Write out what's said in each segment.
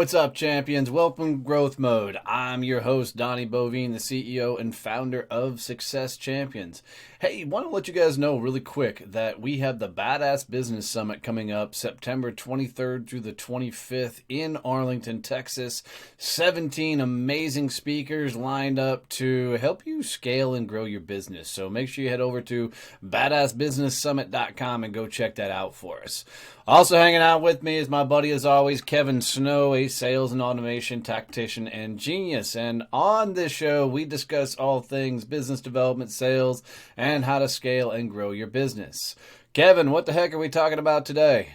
What's up, champions? Welcome Growth Mode. I'm your host, Donnie Bovine, the CEO and founder of Success Champions. Hey, want to let you guys know really quick that we have the Badass Business Summit coming up September 23rd through the 25th in Arlington, Texas. 17 amazing speakers lined up to help you scale and grow your business. So make sure you head over to badassbusinesssummit.com and go check that out for us. Also hanging out with me is my buddy, as always, Kevin Snow, a sales and automation tactician and genius. And on this show, we discuss all things business development, sales, and how to scale and grow your business. Kevin, what the heck are we talking about today?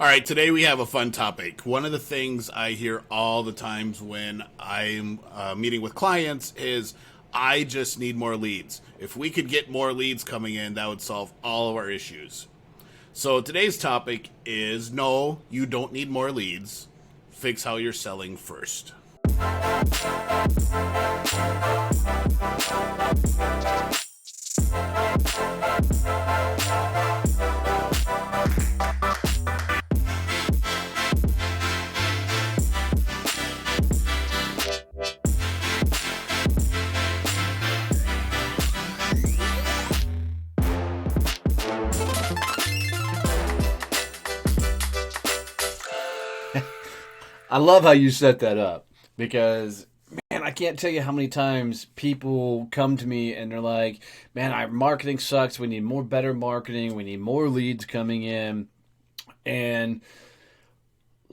All right, today we have a fun topic. One of the things I hear all the times when I'm meeting with clients is, I just need more leads. If we could get more leads coming in, that would solve all of our issues. So today's topic is, no, you don't need more leads. Fix how you're selling first. I love how you set that up because, man, I can't tell you how many times people come to me and they're like, man, our marketing sucks. We need better marketing. We need more leads coming in. And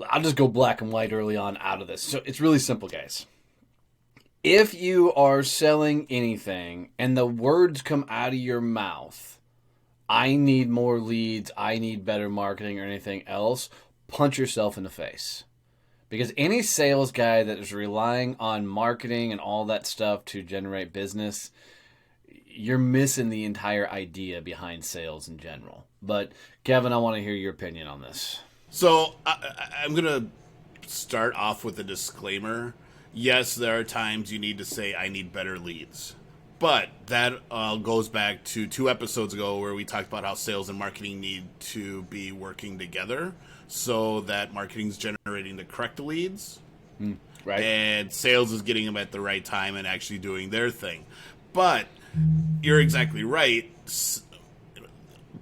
I'll just go black and white early on out of this. So it's really simple, guys. If you are selling anything and the words come out of your mouth, I need more leads, I need better marketing, or anything else, punch yourself in the face. Because any sales guy that is relying on marketing and all that stuff to generate business, you're missing the entire idea behind sales in general. But Kevin, I want to hear your opinion on this. So I'm going to start off with a disclaimer. Yes, there are times you need to say, I need better leads. But that goes back to 2 episodes ago where we talked about how sales and marketing need to be working together so that marketing's generating the correct leads, right? And sales is getting them at the right time and actually doing their thing. But you're exactly right.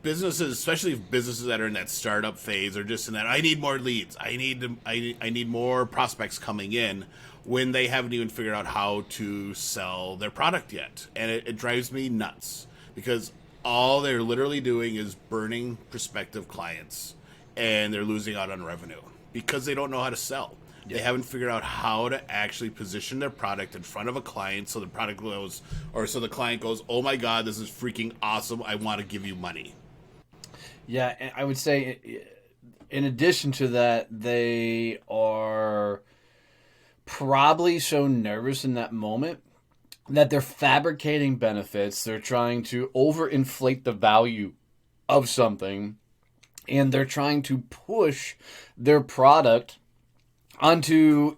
Businesses, especially businesses that are in that startup phase, are just in that, I need more leads. I need more prospects coming in, when they haven't even figured out how to sell their product yet. And it drives me nuts because all they're literally doing is burning prospective clients, and they're losing out on revenue because they don't know how to sell. Yeah. They haven't figured out how to actually position their product in front of a client so the product goes, or so the client goes, oh my God, this is freaking awesome. I want to give you money. Yeah, and I would say in addition to that, they are probably so nervous in that moment that they're fabricating benefits. They're trying to overinflate the value of something, and they're trying to push their product onto,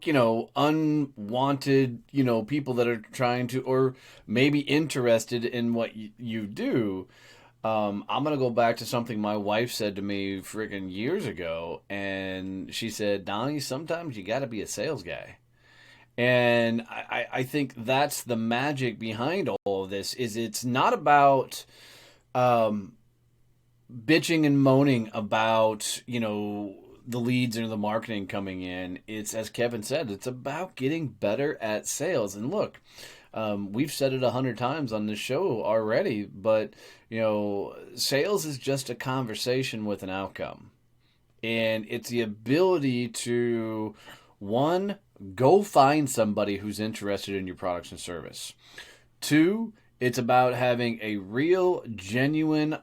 unwanted, people that are trying to, or maybe interested in what you do. I'm going to go back to something my wife said to me friggin' years ago, and she said, Donnie, sometimes you got to be a sales guy. And I think that's the magic behind all of this, is it's not about bitching and moaning about, the leads and the marketing coming in. It's, as Kevin said, it's about getting better at sales. And look, we've said it 100 times on this show already, but, sales is just a conversation with an outcome. And it's the ability to, one, go find somebody who's interested in your products and service. 2, it's about having a real, genuine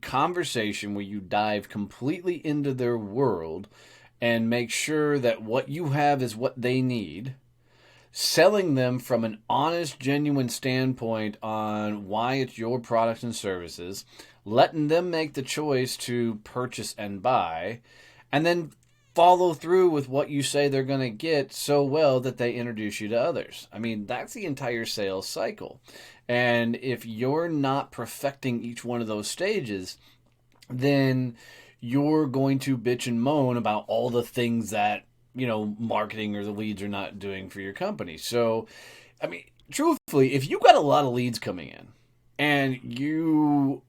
conversation where you dive completely into their world and make sure that what you have is what they need. Selling them from an honest, genuine standpoint on why it's your products and services. Letting them make the choice to purchase and buy. And then follow through with what you say they're going to get so well that they introduce you to others. I mean, that's the entire sales cycle. And if you're not perfecting each one of those stages, then you're going to bitch and moan about all the things that marketing or the leads are not doing for your company. So, I mean, truthfully, if you've got a lot of leads coming in and you've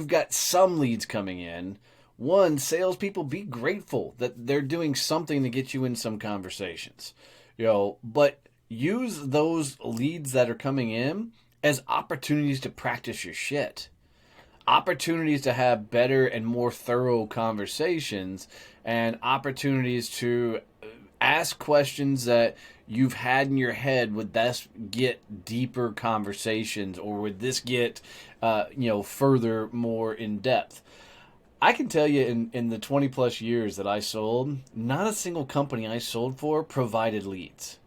got some leads coming in, one, salespeople, be grateful that they're doing something to get you in some conversations, but use those leads that are coming in as opportunities to practice your shit, opportunities to have better and more thorough conversations, and opportunities to ask questions that you've had in your head. Would this get deeper conversations, or would this get further, more in depth? I can tell you, in the 20 plus years that I sold, not a single company I sold for provided leads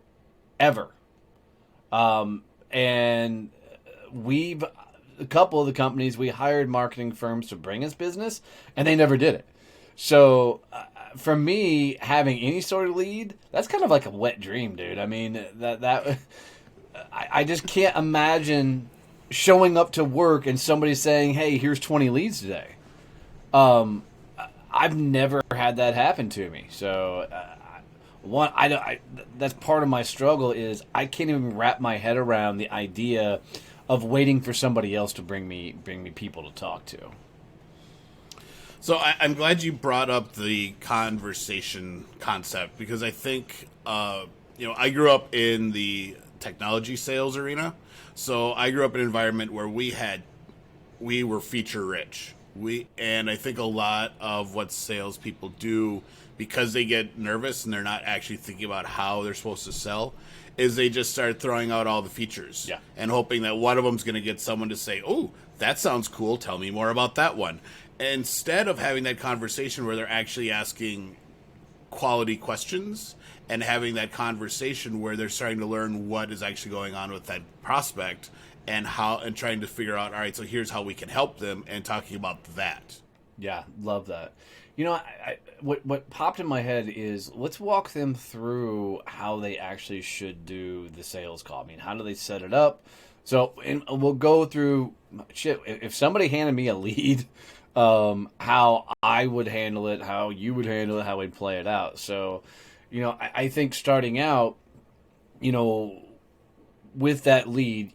ever. And we've a couple of the companies, we hired marketing firms to bring us business, and they never did it. So for me, having any sort of lead, that's kind of like a wet dream, dude. I mean, that I just can't imagine showing up to work and somebody saying, "Hey, here's 20 leads today." I've never had that happen to me. So that's part of my struggle is I can't even wrap my head around the idea of waiting for somebody else to bring me people to talk to. So I'm glad you brought up the conversation concept, because I think I grew up in the technology sales arena. So I grew up in an environment where we were feature rich. And I think a lot of what salespeople do, because they get nervous and they're not actually thinking about how they're supposed to sell, is they just start throwing out all the features, Yeah. and hoping that one of them's going to get someone to say, "Oh, that sounds cool. Tell me more about that one." Instead of having that conversation where they're actually asking quality questions and having that conversation where they're starting to learn what is actually going on with that prospect, and trying to figure out, all right, so here's how we can help them, and talking about that. Yeah, love that. What popped in my head is, let's walk them through how they actually should do the sales call. I mean, how do they set it up? So, and we'll go through shit. If somebody handed me a lead, how I would handle it, how you would handle it, how we'd play it out. So, I think starting out, with that lead,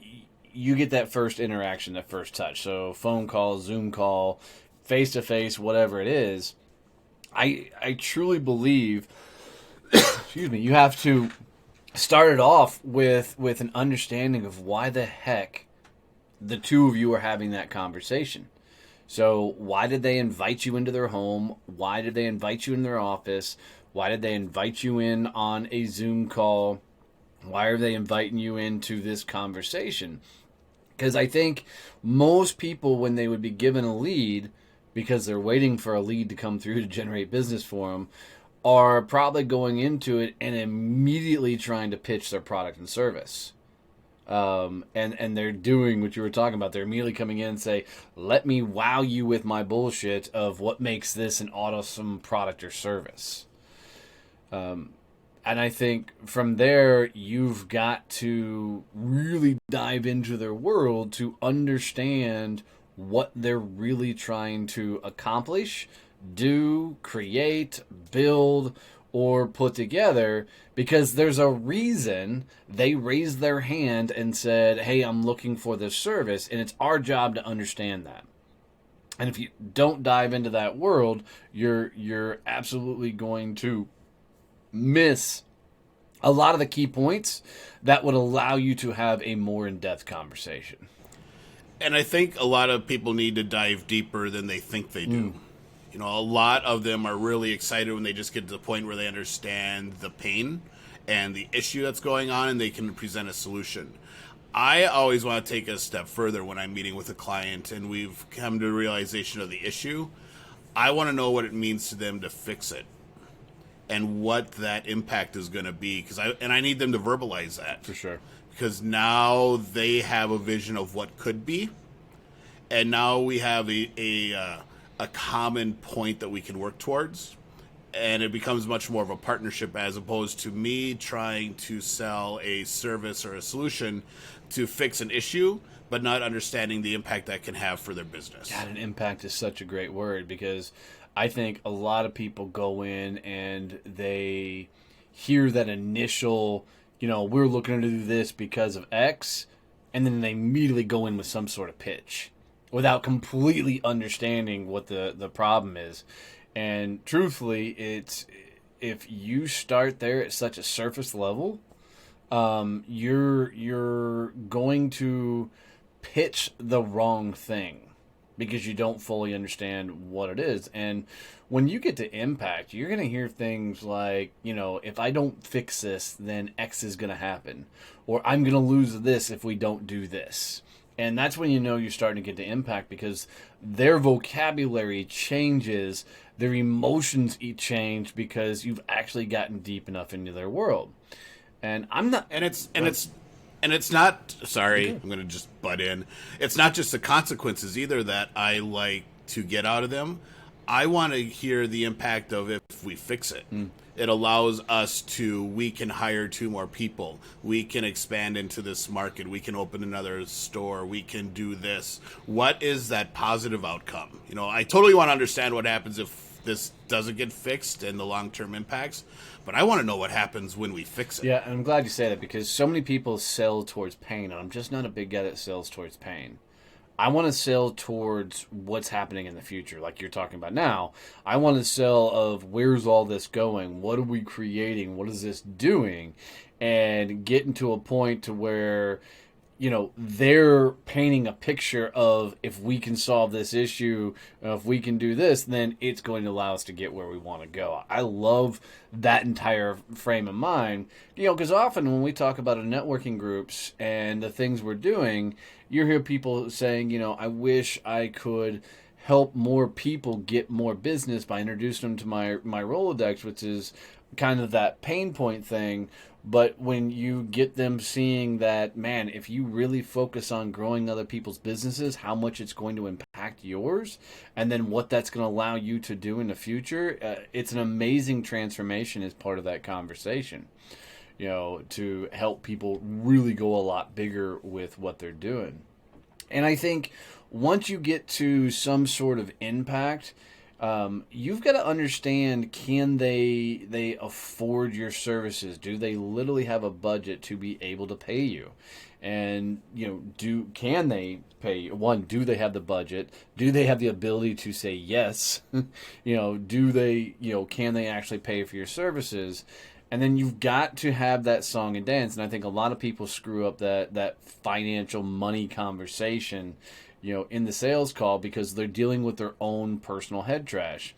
you get that first interaction, that first touch. So phone call, Zoom call, face to face, whatever it is. I truly believe, excuse me, you have to start it off with an understanding of why the heck the two of you are having that conversation. So why did they invite you into their home? Why did they invite you in their office? Why did they invite you in on a Zoom call? Why are they inviting you into this conversation? Because I think most people, when they would be given a lead, because they're waiting for a lead to come through to generate business for them, are probably going into it and immediately trying to pitch their product and service. And they're doing what you were talking about. They're immediately coming in and say, "Let me wow you with my bullshit of what makes this an awesome product or service." And I think from there, you've got to really dive into their world to understand what they're really trying to accomplish, do, create, build, or put together, because there's a reason they raised their hand and said, "Hey, I'm looking for this service," and it's our job to understand that. And if you don't dive into that world, you're absolutely going to miss a lot of the key points that would allow you to have a more in-depth conversation. And I think a lot of people need to dive deeper than they think they do. A lot of them are really excited when they just get to the point where they understand the pain and the issue that's going on, and they can present a solution. I always want to take a step further when I'm meeting with a client and we've come to a realization of the issue. I want to know what it means to them to fix it, and what that impact is going to be, I need them to verbalize that, For sure. because now they have a vision of what could be, and now we have a common point that we can work towards, and it becomes much more of a partnership, as opposed to me trying to sell a service or a solution to fix an issue, but not understanding the impact that can have for their business. God, an impact is such a great word, because I think a lot of people go in and they hear that initial, we're looking to do this because of X, and then they immediately go in with some sort of pitch without completely understanding what the problem is. And truthfully, it's if you start there at such a surface level, you're going to pitch the wrong thing because you don't fully understand what it is. And when you get to impact, you're going to hear things like, if I don't fix this, then X is going to happen, or I'm going to lose this if we don't do this. And that's when you're starting to get to impact, because their vocabulary changes, their emotions change, because you've actually gotten deep enough into their world. And I'm not, and it's not. Sorry, I'm going to just butt in. It's not just the consequences either that I like to get out of them. I want to hear the impact of if we fix it. It allows us we can hire 2 more people. We can expand into this market. We can open another store. We can do this. What is that positive outcome? I totally want to understand what happens if this doesn't get fixed and the long-term impacts. But I want to know what happens when we fix it. Yeah, and I'm glad you say that, because so many people sell towards pain, and I'm just not a big guy that sells towards pain. I want to sell towards what's happening in the future, like you're talking about now. I want to sell of where's all this going? What are we creating? What is this doing? And getting to a point to where, they're painting a picture of, if we can solve this issue, if we can do this, then it's going to allow us to get where we want to go. I love that entire frame of mind, because often when we talk about our networking groups and the things we're doing, you hear people saying, I wish I could help more people get more business by introducing them to my Rolodex, which is kind of that pain point thing. But when you get them seeing that, man, if you really focus on growing other people's businesses, how much it's going to impact yours, and then what that's going to allow you to do in the future, it's an amazing transformation as part of that conversation, to help people really go a lot bigger with what they're doing. And I think once you get to some sort of impact, you've got to understand, can they afford your services? Do they literally have a budget to be able to pay you? And, can they pay you? One, do they have the budget? Do they have the ability to say yes? Do they, can they actually pay for your services? And then you've got to have that song and dance. And I think a lot of people screw up that financial money conversation, in the sales call, because they're dealing with their own personal head trash.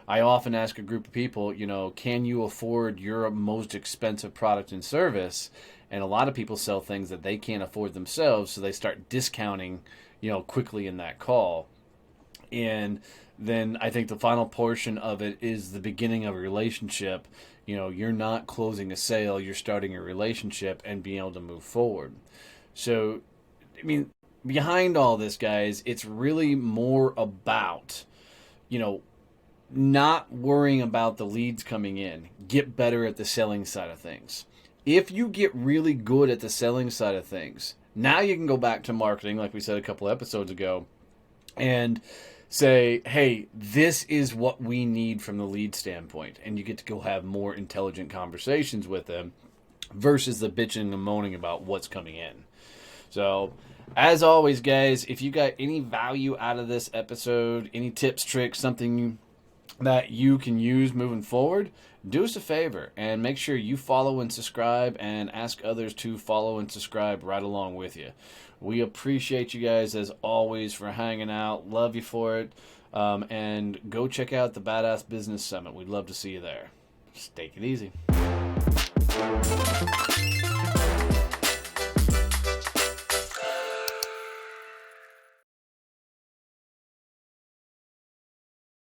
I often ask a group of people, can you afford your most expensive product and service? And a lot of people sell things that they can't afford themselves, so they start discounting, quickly in that call. And then I think the final portion of it is the beginning of a relationship. You're not closing a sale, you're starting a relationship and being able to move forward. So, behind all this, guys, it's really more about, not worrying about the leads coming in. Get better at the selling side of things. If you get really good at the selling side of things, now you can go back to marketing, like we said a couple episodes ago, and say, hey, this is what we need from the lead standpoint. And you get to go have more intelligent conversations with them versus the bitching and moaning about what's coming in. So, as always, guys, if you got any value out of this episode, any tips, tricks, something that you can use moving forward, do us a favor and make sure you follow and subscribe, and ask others to follow and subscribe right along with you. We appreciate you guys, as always, for hanging out. Love you for it. And go check out the Badass Business Summit. We'd love to see you there. Just take it easy.